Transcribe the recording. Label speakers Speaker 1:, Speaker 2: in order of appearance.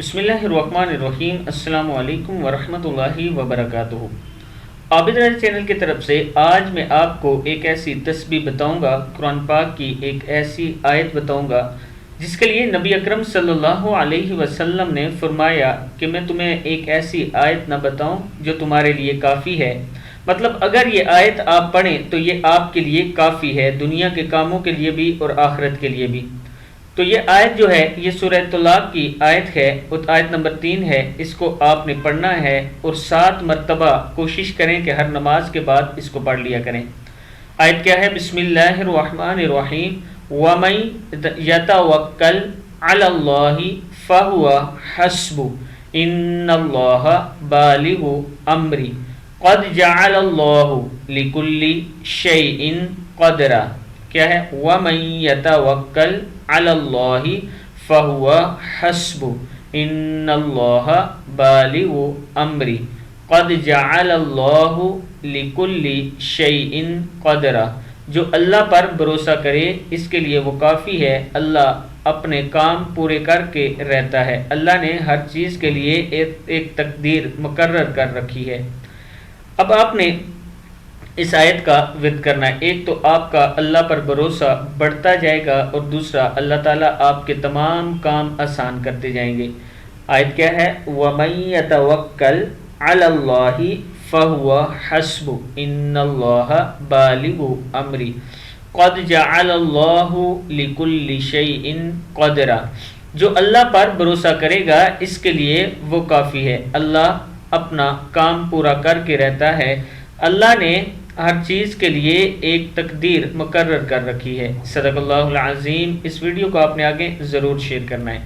Speaker 1: بسم اللہ الرحمن الرحیم۔ السلام علیکم ورحمۃ اللہ وبرکاتہ۔ عابد راج چینل کی طرف سے آج میں آپ کو ایک ایسی تسبیح بتاؤں گا، قرآن پاک کی ایک ایسی آیت بتاؤں گا جس کے لیے نبی اکرم صلی اللہ علیہ وسلم نے فرمایا کہ میں تمہیں ایک ایسی آیت نہ بتاؤں جو تمہارے لیے کافی ہے۔ مطلب اگر یہ آیت آپ پڑھیں تو یہ آپ کے لیے کافی ہے، دنیا کے کاموں کے لیے بھی اور آخرت کے لیے بھی۔ تو یہ آیت جو ہے یہ سورہ طلاق کی آیت ہے، آیت نمبر 3 ہے۔ اس کو آپ نے پڑھنا ہے اور 7 مرتبہ کوشش کریں کہ ہر نماز کے بعد اس کو پڑھ لیا کریں۔ آیت کیا ہے؟ بسم اللہ الرحمن الرحیم۔ وَمَن يَتَوَكَّلْ عَلَى اللَّهِ فَهُوَ حَسْبُهُ إِنَّ اللَّهَ بَالِغُ أَمْرِهِ قَدْ جَعَلَ اللَّهُ لِكُلِّ شَيْءٍ قَدْرًا۔ کیا ہے؟ وَمَن يَتَوَكَّلْ عَلَى اللَّهِ فَهُوَ حَسْبُهُ إِنَّ اللَّهَ بَالِغُ أَمْرِهِ قَدْ جَعَلَ اللَّهُ لِكُلِّ شَيْءٍ قَدْرًا۔ جو اللہ پر بھروسہ کرے اس کے لیے وہ کافی ہے، اللہ اپنے کام پورے کر کے رہتا ہے۔ اللہ نے ہر چیز کے لیے ایک تقدیر مقرر کر رکھی ہے۔ اب آپ نے اس آیت کا ورد کرنا ہے۔ ایک تو آپ کا اللہ پر بھروسہ بڑھتا جائے گا اور دوسرا اللہ تعالیٰ آپ کے تمام کام آسان کرتے جائیں گے۔ آیت کیا ہے؟ وَمَن يَتَوَكَّلْ عَلَى اللَّهِ فَهُوَ حَسْبُهُ إِنَّ اللَّهَ بَالِغُ أَمْرِهِ قَدْ جَعَلَ اللَّهُ لِكُلِّ شَيْءٍ قَدْرًا۔ جو اللہ پر بھروسہ کرے گا اس کے لیے وہ کافی ہے، اللہ اپنا کام پورا کر کے رہتا ہے۔ اللہ نے ہر چیز کے لیے ایک تقدیر مقرر کر رکھی ہے۔ صدق اللہ العظیم۔ اس ویڈیو کو آپ نے آگے ضرور شیئر کرنا ہے۔